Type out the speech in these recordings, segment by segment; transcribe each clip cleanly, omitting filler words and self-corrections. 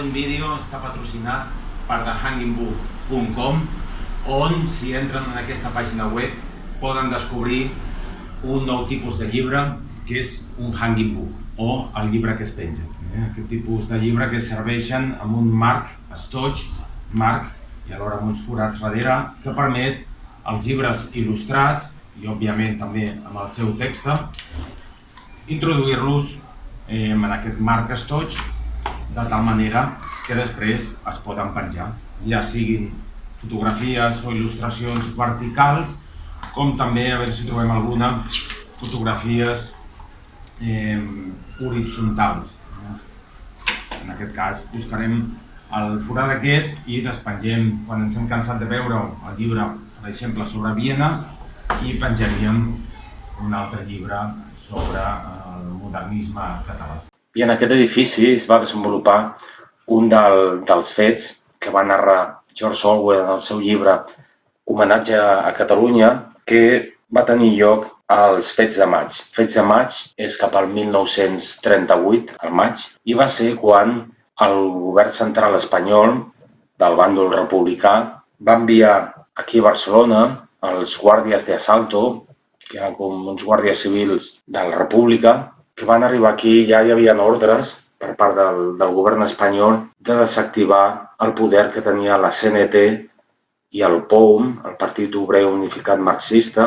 següent vídeo està patrocinat per thehangingbook.com, on, si entren en aquesta pàgina web, poden descobrir un nou tipus de llibre, que és un hanging book, o el llibre que es penja. Aquest tipus de llibre que serveixen amb un marc, estoig, marc, i alhora amb uns forats darrere, que permet els llibres il·lustrats, i òbviament també amb el seu text, introduir-los en aquest marc estoig, de tal manera que després es poden penjar, ja siguin fotografies o il·lustracions verticals, com també, a veure si trobem alguna, fotografies horitzontals. En aquest cas buscarem el forat aquest i despengem, quan ens hem cansat de veure el llibre, per exemple, sobre Viena, i penjaríem un altre llibre sobre el modernisme català. I en aquest edifici es va desenvolupar un dels fets que va narrar George Orwell en el seu llibre Homenatge a Catalunya, que va tenir lloc als Fets de Maig. Fets de Maig és cap al 1938, al maig, i va ser quan el govern central espanyol, del bàndol republicà, va enviar aquí a Barcelona els guàrdies de asalto, que eren com uns guàrdies civils de la República, que van arribar aquí i ja hi havia ordres per part del govern espanyol de desactivar el poder que tenia la CNT i el POUM, el Partit Obrer Unificat Marxista,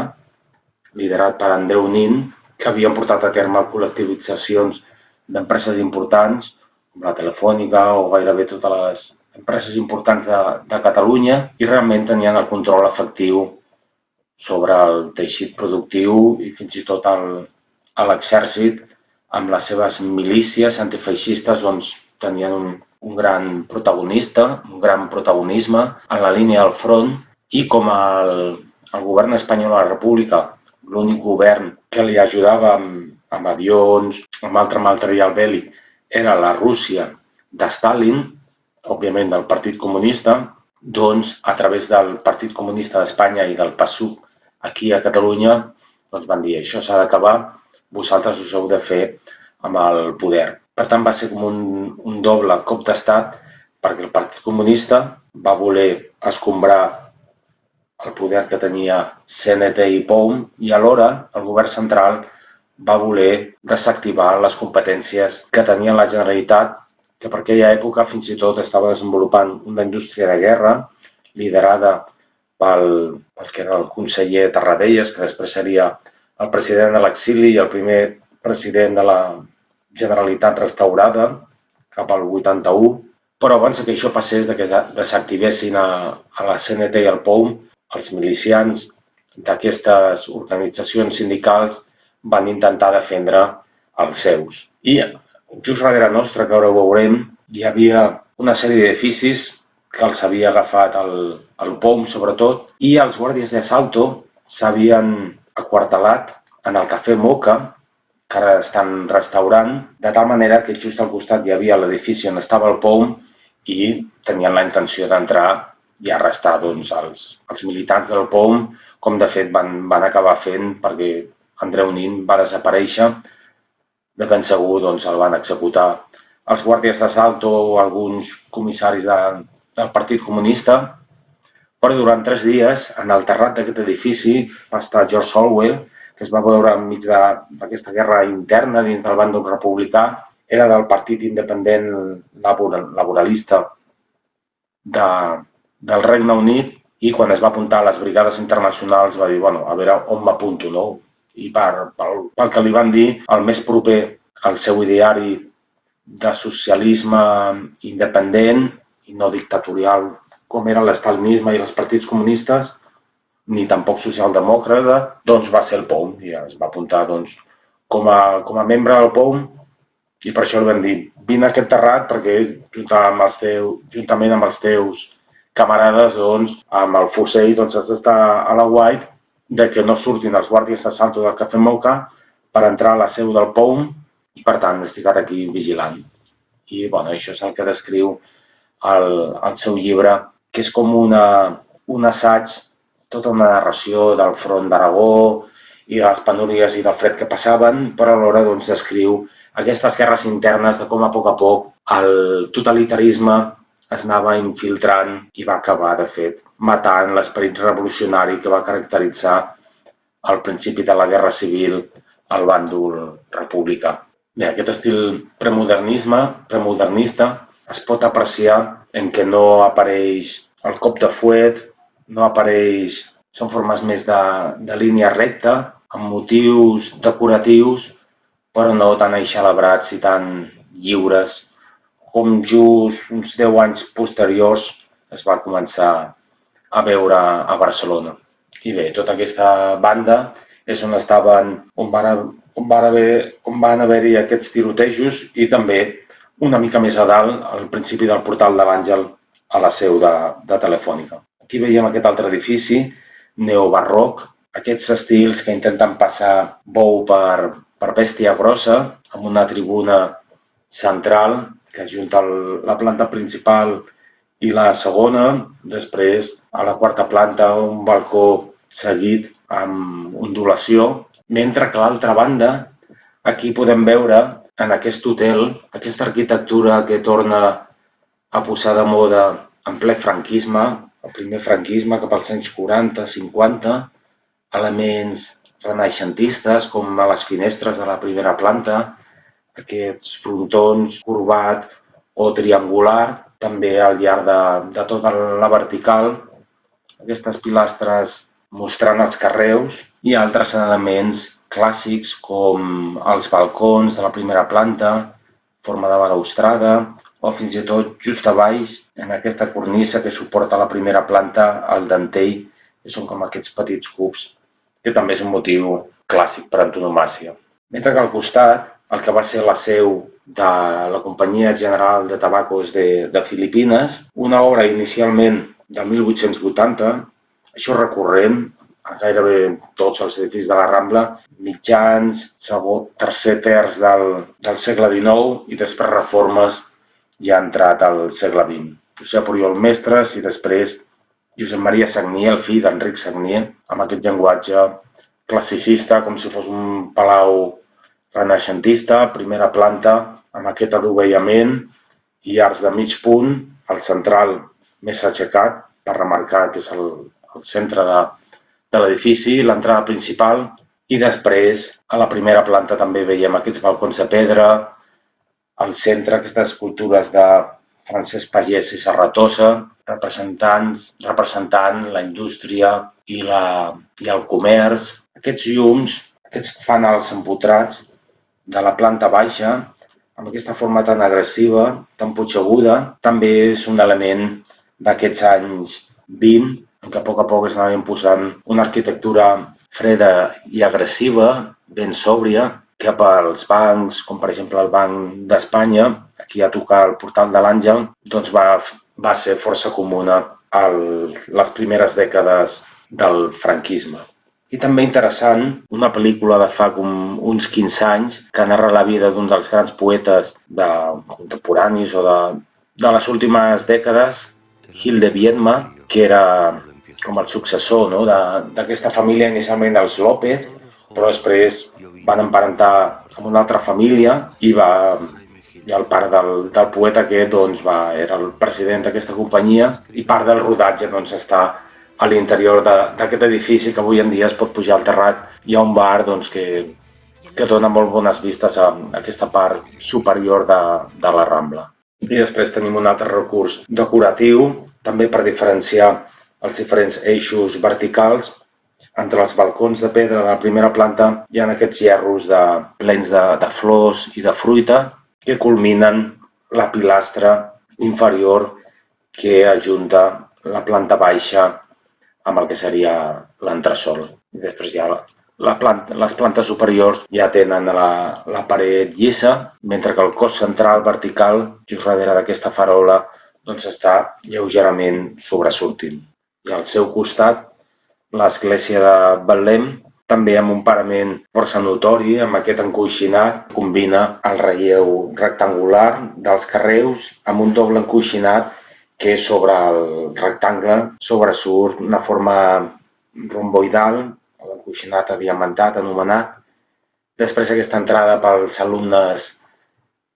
liderat per Andreu Nin, que havien portat a terme col·lectivitzacions d'empreses importants, com la Telefònica o gairebé totes les empreses importants de Catalunya, i realment tenien el control efectiu sobre el teixit productiu i fins i tot l'exèrcit, amb les seves milícies antifeixistes, doncs tenien un gran protagonista, un gran protagonisme en la línia del front, i com el govern espanyol a la República, l'únic govern que li ajudava amb avions, amb altre material bèl·lic, era la Rússia de Stalin, òbviament del Partit Comunista, doncs a través del Partit Comunista d'Espanya i del PASUC aquí a Catalunya, doncs van dir, això s'ha d'acabar, vosaltres us heu de fer amb el poder. Per tant, va ser com un doble cop d'estat, perquè el Partit Comunista va voler escombrar el poder que tenia CNT i POUM, i alhora el govern central va voler desactivar les competències que tenia la Generalitat, que per aquella època fins i tot estava desenvolupant una indústria de guerra liderada pel que era el conseller Tarradellas, que després seria el president de l'exili i el primer president de la Generalitat restaurada, cap al 81. Però abans que això passés, que desactivessin a la CNT i al POUM, els milicians d'aquestes organitzacions sindicals van intentar defendre els seus. I just darrere nostre, que ara ho veurem, hi havia una sèrie d'edificis que els havia agafat el POUM, sobretot, i els guàrdies d'assalto s'havien aquartelat en el Cafè Moca, que ara estan restaurant, de tal manera que just al costat hi havia l'edifici on estava el POUM i tenien la intenció d'entrar i arrestar els militants del POUM, com de fet van acabar fent, perquè Andreu Nin va desaparèixer, de ben segur el van executar els guàrdies d'assalto o alguns comissaris del Partit Comunista. Però durant 3 dies, en el terrat d'aquest edifici, va estar George Orwell, que es va veure enmig d'aquesta guerra interna dins del bàndol republicà. Era del Partit Independent Laboralista del Regne Unit, i quan es va apuntar a les brigades internacionals va dir, bueno, a veure on m'apunto, no? I pel que li van dir, el més proper al seu ideari de socialisme independent i no dictatorial, com era l'estalinisme i els partits comunistes, ni tampoc socialdemòcrata, doncs va ser el POUM, i es va apuntar com a membre del POUM, i per això li van dir, vine a aquest terrat perquè juntament amb els teus camarades, amb el fusell, has d'estar a la guait de que no surtin els guàrdies d'assalto del Cafè Moca per entrar a la seu del POUM, i per tant estic ara aquí vigilant. I això és el que descriu el seu llibre, que és com un assaig, tota una narració del front d'Aragó i de les penúries i del fred que passaven, però alhora descriu aquestes guerres internes de com a poc el totalitarisme es anava infiltrant i va acabar, de fet, matant l'esperit revolucionari que va caracteritzar al principi de la Guerra Civil al bàndol republicà. Bé, aquest estil premodernista es pot apreciar en què no apareix el cop de fuet, no apareix... Són formes més de línia recta, amb motius decoratius, però no tan eixelebrats i tan lliures com just uns 10 anys posteriors es va començar a veure a Barcelona. I bé, tota aquesta banda és on van haver-hi aquests tirotejos i també una mica més a dalt, al principi del portal de l'Àngel, a la seu de Telefònica. Aquí veiem aquest altre edifici, neobarroc, aquests estils que intenten passar bou per bèstia grossa, amb una tribuna central que ajunta la planta principal i la segona. Després, a la quarta planta, un balcó seguit amb ondulació, mentre que a l'altra banda, aquí podem veure en aquest hotel aquesta arquitectura que torna a posar de moda en ple franquisme, el primer franquisme cap als anys 40-50, elements renaixentistes com a les finestres de la primera planta, aquests frontons corbat o triangular, també al llarg de tota la vertical, aquestes pilastres mostrant els carreus i altres elements clàssics com els balcons de la primera planta, forma de balaustrada, o fins i tot just a baix, en aquesta cornisa que suporta la primera planta, el dentell, que són com aquests petits cubs, que també és un motiu clàssic per antonomàsia. Mentre que al costat, el que va ser la seu de la Companyia General de Tabacos de Filipines, una obra inicialment de 1880, això recurrent a gairebé tots els edificis de la Rambla, mitjans, tercer terç del segle XIX i després reformes ja ha entrat al segle XX. Josep Oriol Mestres i després Josep Maria Sagnier, el fill d'Enric Sagnier, amb aquest llenguatge classicista, com si fos un palau renaixentista, primera planta, amb aquest adovellament i arcs de mig punt, el central més aixecat, per remarcar que és el centre de l'edifici, l'entrada principal, i després a la primera planta també veiem aquests balcons de pedra, al centre aquestes escultures de Francesc Pagès i Serratosa, representant la indústria i el comerç. Aquests llums, aquests fanals empotrats de la planta baixa, amb aquesta forma tan agressiva, tan punxeguda, també és un element d'aquests anys 20, en què a poc es anava imposant una arquitectura freda i agressiva, ben sòbria, que pels bancs, com per exemple el Banc d'Espanya, aquí a tocar el portal de l'Àngel, doncs va ser força comuna a les primeres dècades del franquisme. I també interessant, una pel·lícula de fa com uns 15 anys que narra la vida d'un dels grans poetes contemporanis o de les últimes dècades, Gil de Viedma, que era com el successor d'aquesta família, inicialment els López, però després van emparentar amb una altra família i el pare del poeta aquest era el president d'aquesta companyia i part del rodatge està a l'interior d'aquest edifici que avui en dia es pot pujar al terrat. Hi ha un bar que dona molt bones vistes a aquesta part superior de la Rambla. I després tenim un altre recurs decoratiu, també per diferenciar els diferents eixos verticals. Entre els balcons de pedra de la primera planta hi ha aquests gerros plens de flors i de fruita que culminen la pilastra inferior que ajunta la planta baixa amb el que seria l'entresòl. Després ja les plantes superiors ja tenen la paret llisa, mentre que el cos central vertical, just darrere d'aquesta farola, està lleugerament sobresortint. I al seu costat, l'església de Betlem, també amb un parament força notori, amb aquest encoixinat, combina el relleu rectangular dels carreus amb un doble encoixinat que sobre el rectangle sobresurt una forma romboidal, l'encoixinat diamantat anomenat. Després aquesta entrada pels alumnes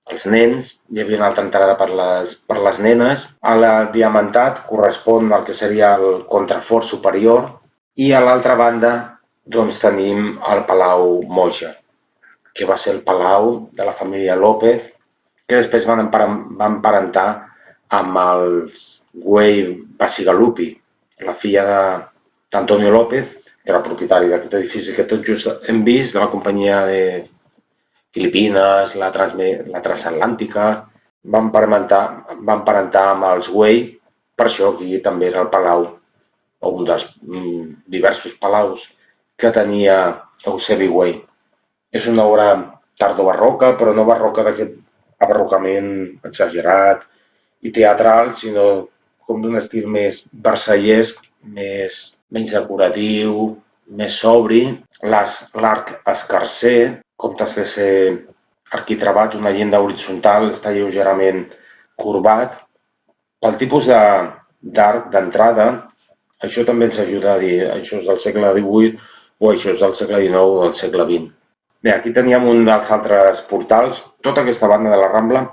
els nens, hi havia una altra entrada per les nenes. A la diamantat correspon al que seria el contrafort superior i a l'altra banda doncs, tenim el Palau Moja, que va ser el palau de la família López, que després van emparentar amb els Güell Bacigalupi, la filla d'Antonio López, que era propietari d'aquest edifici que tot just hem vist, de la companyia de Filipines, la transatlàntica, van emparentar amb els Güell, per això aquí també era el palau, o un dels diversos palaus que tenia Eusebi Güell. És una obra tardobarroca, però no barroca d'aquest abarrocament exagerat i teatral, sinó com d'un estil més versallesc, menys decoratiu, més sobri. L'arc escarser, en comptes de ser arquitravat, una llinda horitzontal, està lleugerament corbat. Pel tipus d'arc d'entrada, això també ens ajuda a dir això és del segle XVIII o això és del segle XIX o del segle XX. Bé, aquí teníem un dels altres portals. Tota aquesta banda de la Rambla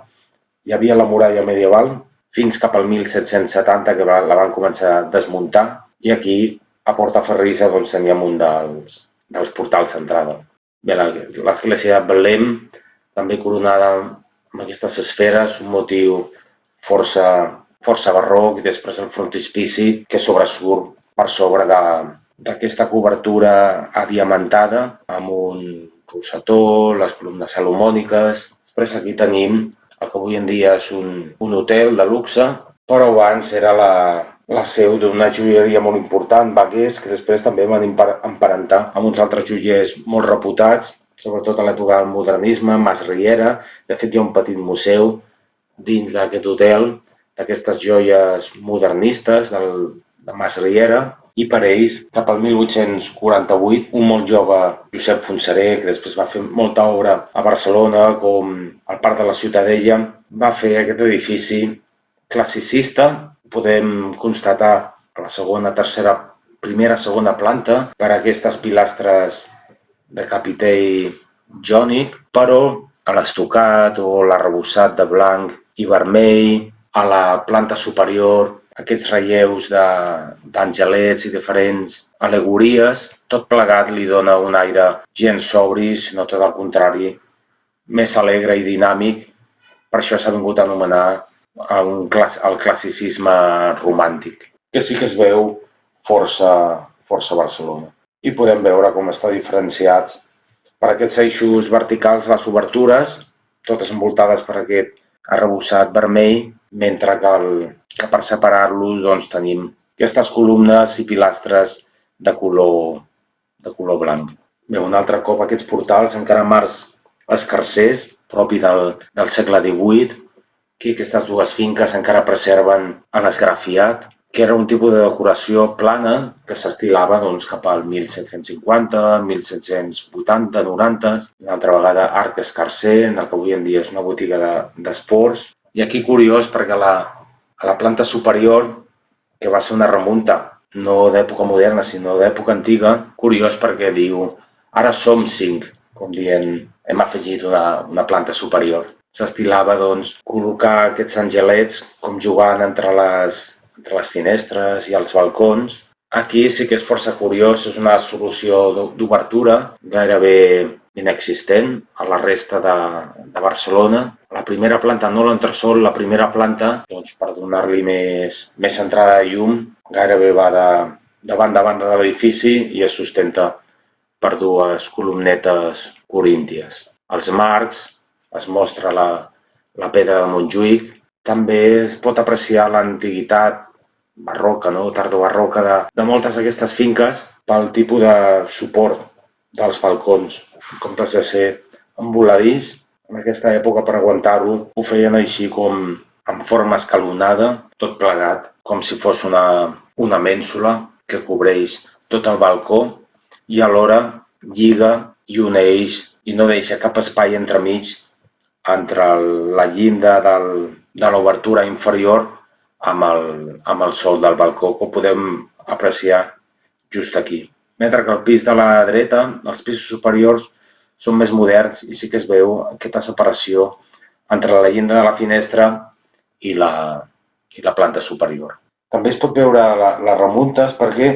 hi havia la muralla medieval fins cap al 1770 que la van començar a desmuntar i aquí a Portaferrissa doncs, teníem un dels portals d'entrada. Bé, l'església de Betlem també coronada amb aquestes esferes, un motiu força barroc i després el frontispici que sobresurt per sobre d'aquesta cobertura adiamantada amb un rosetó, les columnes salomòniques. Després aquí tenim el que avui en dia és un hotel de luxe, però abans era la seu d'una joieria molt important, Bagués, que després també van emparentar amb uns altres joiers molt reputats, sobretot a l'època del modernisme, Mas Riera. De fet, hi ha un petit museu dins d'aquest hotel, d'aquestes joies modernistes de Mas Riera, i per ells, cap al 1848, un molt jove Josep Fontserè, que després va fer molta obra a Barcelona, com al Parc de la Ciutadella, va fer aquest edifici classicista. Podem constatar a la segona, tercera, primera, segona planta per aquestes pilastres de capitell jònic, però a l'estucat o l'arrebossat de blanc i vermell, a la planta superior, aquests relleus d'angelets i diferents al·legories, tot plegat li dona un aire gens sobri, sinó tot al contrari, més alegre i dinàmic. Per això s'ha vingut a anomenar el classicisme romàntic, que sí que es veu força a Barcelona. I podem veure com està diferenciats per aquests eixos verticals les obertures, totes envoltades per aquest arrebossat vermell, mentre que per separar-los doncs, tenim aquestes columnes i pilastres de color blanc. Bé, un altre cop aquests portals encara amb arcs escarsers, propi del segle XVIII, que aquestes dues finques encara preserven l'esgrafiat, que era un tipus de decoració plana que s'estilava doncs, cap al 1750, 1780, 90, una altra vegada arc escarser, en el que avui en dia és una botiga d'esports. I aquí curiós perquè a la planta superior, que va ser una remunta, no d'època moderna, sinó d'època antiga, curiós perquè diu ara som 5, com dient hem afegit una planta superior. S'estilava doncs, col·locar aquests angelets com jugant entre les finestres i els balcons. Aquí sí que és força curiós, és una solució d'obertura gairebé inexistent a la resta de Barcelona. La primera planta, no l'entresòl, la primera planta, doncs, per donar-li més entrada de llum, gairebé va de banda a banda de l'edifici i es sustenta per dues columnetes corínties. Els marcs es mostra la pedra de Montjuïc. També es pot apreciar l'antiguitat barroca, no? Tardobarroca de moltes d'aquestes finques pel tipus de suport dels balcons. En comptes de ser en voladís, en aquesta època per aguantar-ho ho feien així com en forma escalonada, tot plegat, com si fos una mènsula que cobreix tot el balcó i alhora lliga i uneix i no deixa cap espai entremig entre la llinda de l'obertura inferior amb el sòl del balcó, que ho podem apreciar just aquí. Mentre que al pis de la dreta, els pisos superiors són més moderns i sí que es veu aquesta separació entre la llinda de la finestra i la planta superior. També es pot veure les remuntes perquè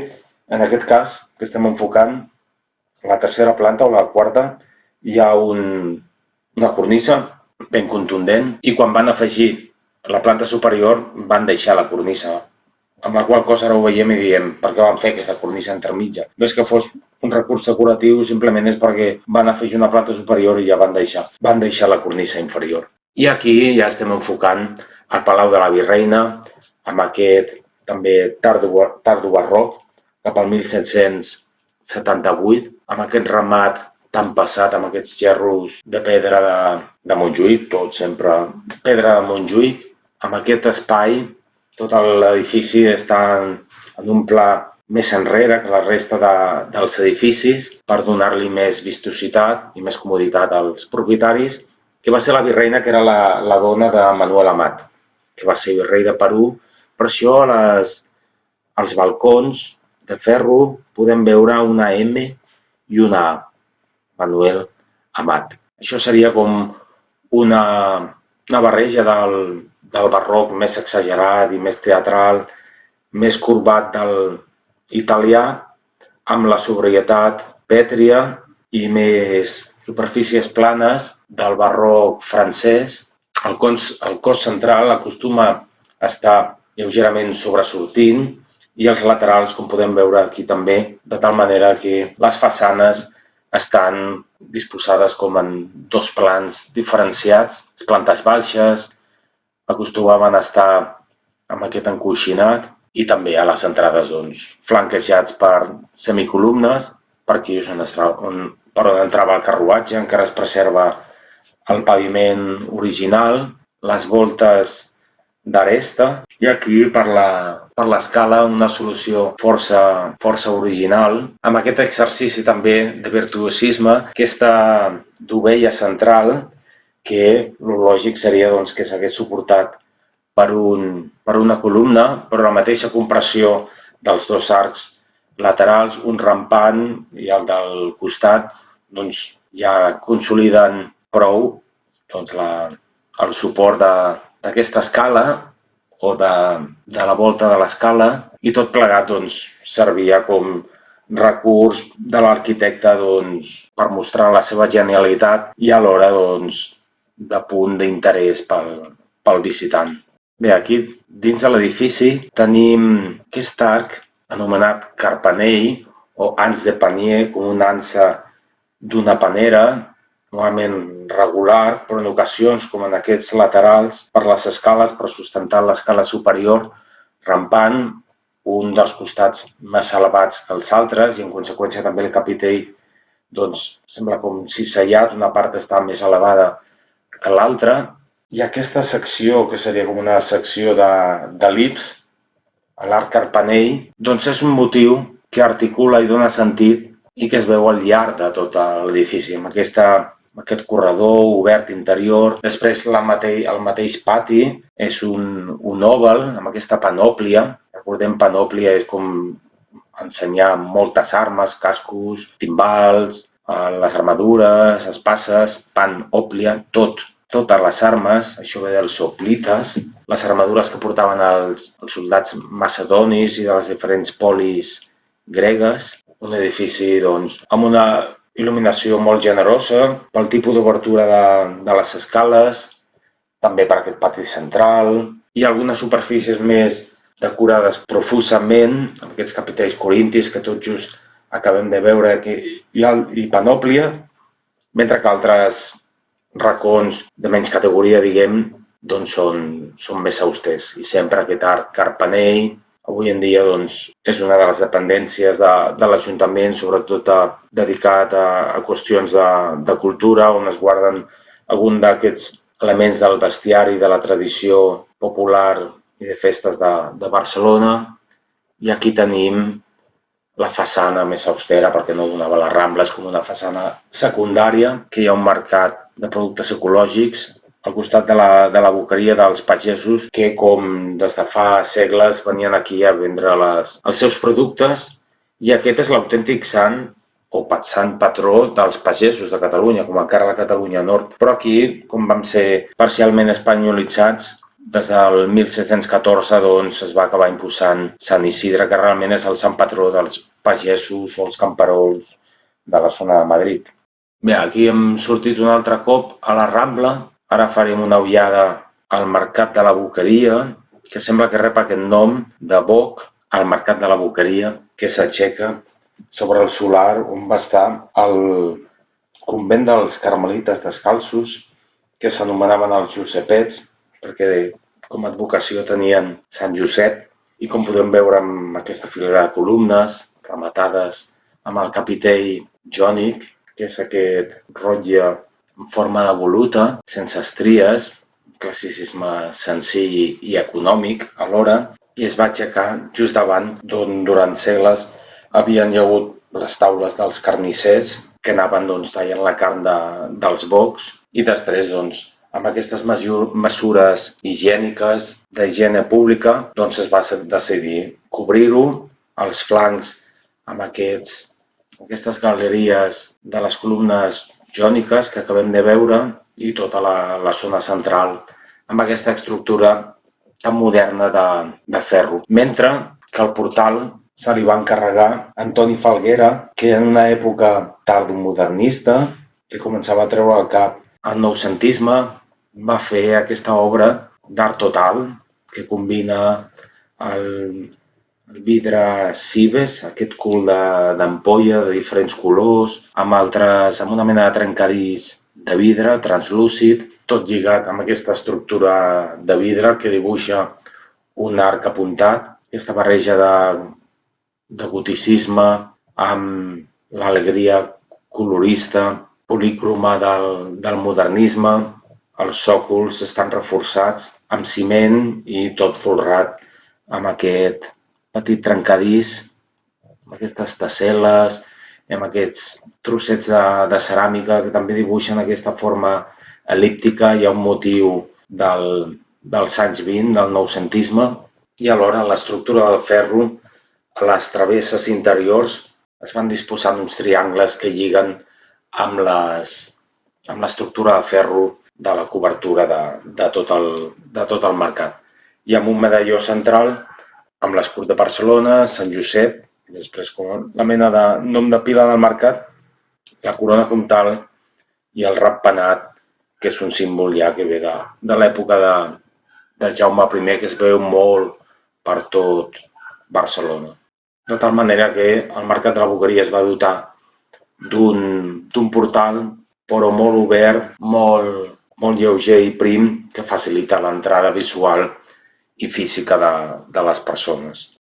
en aquest cas que estem enfocant, la tercera planta o la quarta, hi ha una cornisa ben contundent i quan van afegir la planta superior van deixar la cornisa, amb la qual cosa ara ho veiem i diem per què van fer aquesta cornisa entremitja. No és que fos un recurs decoratiu, simplement és perquè van afegir una planta superior i ja van deixar la cornisa inferior. I aquí ja estem enfocant el Palau de la Virreina, amb aquest també tardo-barroc, cap al 1778, amb aquest remat tan passat, amb aquests gerros de pedra de Montjuïc, tot sempre pedra de Montjuïc, amb aquest espai, tot l'edifici està en un pla més enrere que la resta dels edificis per donar-li més vistositat i més comoditat als propietaris, que va ser la virreina, que era la dona de Manuel Amat, que va ser virrei de Perú. Per això als balcons de ferro podem veure una M i una A, Manuel Amat. Això seria com una barreja del barroc més exagerat i més teatral, més corbat del italià, amb la sobrietat pètria i més superfícies planes del barroc francès. El cos central acostuma a estar lleugerament sobresortint i els laterals, com podem veure aquí també, de tal manera que les façanes estan disposades com en dos plans diferenciats. Les plantes baixes acostumaven a estar amb aquest encoixinat i també a les entrades flanquejats per semicolumnes. Per aquí és per on entrava el carruatge, encara es preserva el paviment original, les voltes d'aresta, i aquí per l'escala una solució força original, amb aquest exercici també de virtuosisme, aquesta dovella central, que el lògic seria que s'hagués suportat per una columna, però la mateixa compressió dels dos arcs laterals, un rampant i el del costat, ja consoliden prou el suport d'aquesta escala o de la volta de l'escala, i tot plegat servia com recurs de l'arquitecte per mostrar la seva genialitat i alhora de punt d'interès pel visitant. Bé, aquí dins de l'edifici tenim aquest arc anomenat carpanell o ans de panier, com una ansa d'una panera, normalment regular, però en ocasions, com en aquests laterals, per les escales, per sustentar l'escala superior, rampant, un dels costats més elevats que els altres, i en conseqüència també el capitell sembla com cisellat, una part està més elevada que l'altra, i aquesta secció, que seria com una secció d'el·lips, l'arc carpanell, és un motiu que articula i dona sentit i que es veu al llarg de tot l'edifici, amb aquest corredor obert interior. Després el mateix pati és un òval amb aquesta panòplia. Recordem, panòplia és com ensenyar moltes armes, cascos, timbals, les armadures, espases, panòplia, totes les armes, això ve dels hoplites, les armadures que portaven els soldats macedonis i de les diferents polis gregues. Un edifici amb una il·luminació molt generosa, pel tipus d'obertura de les escales, també per aquest pati central, i algunes superfícies més decorades profusament, amb aquests capitells corintis que tot just acabem de veure aquí, i panòplia, mentre que altres racons de menys categoria, diguem, són més austers. I sempre aquest arc carpanell, avui en dia és una de les dependències de l'Ajuntament, sobretot dedicat a qüestions de cultura, on es guarden algun d'aquests elements del bestiari, de la tradició popular i de festes de Barcelona. I aquí tenim la façana més austera, perquè no donava les Rambles, com una façana secundària, que hi ha un mercat de productes ecològics al costat de la boqueria dels pagesos, que com des de fa segles venien aquí a vendre els seus productes. I aquest és l'autèntic sant o sant patró dels pagesos de Catalunya, com encara la Catalunya Nord. Però aquí, com vam ser parcialment espanyolitzats, des del 1714 doncs, es va acabar imposant Sant Isidre, que realment és el sant patró dels pagesos o els camperols de la zona de Madrid. Bé, aquí hem sortit un altre cop a la Rambla. Ara farem una ullada al Mercat de la Boqueria, que sembla que rep aquest nom de boc, al Mercat de la Boqueria, que s'aixeca sobre el solar on va estar el convent dels Carmelites Descalços, que s'anomenaven els Josepets, perquè com a advocació tenien Sant Josep, i com podem veure amb aquesta filera de columnes rematades amb el capitell jònic, que és aquest rotlle en forma de voluta, sense estries, classicisme senzill i econòmic alhora, i es va aixecar just davant d'on durant segles havien hi hagut les taules dels carnissers que anaven tallant la carn dels bocs, i després amb aquestes mesures higièniques d'higiene pública es va decidir cobrir-ho, els flancs amb aquestes galeries de les columnes jòniques que acabem de veure i tota la zona central amb aquesta estructura tan moderna de ferro. Mentre que el portal se li va encarregar Antoni Falguera, que en una època tardomodernista, que començava a treure al cap el noucentisme, va fer aquesta obra d'art total que combina el vidre Cibes, aquest cul d'ampolla de diferents colors, amb una mena de trencadís de vidre translúcid, tot lligat amb aquesta estructura de vidre que dibuixa un arc apuntat, aquesta barreja de goticisme amb l'alegria colorista, policroma del modernisme. Els sòcols estan reforçats amb ciment i tot folrat amb aquest petit trencadís, amb aquestes tessel·les, amb aquests trossets de ceràmica que també dibuixen aquesta forma el·líptica. Hi ha un motiu dels anys 20, del noucentisme, i alhora l'estructura del ferro, a les travesses interiors, es van disposant uns triangles que lliguen amb l'estructura de ferro de la cobertura de tot el mercat. I amb un medalló central amb l'escut de Barcelona, Sant Josep, i després com la mena de nom de pila del mercat, la corona comtal i el ratpenat, que és un símbol ja que ve de l'època de Jaume I, que es veu molt per tot Barcelona. De tal manera que el Mercat de la Boqueria es va dotar d'un portal, però molt obert, molt lleuger i prim, que facilita l'entrada visual i física de les persones.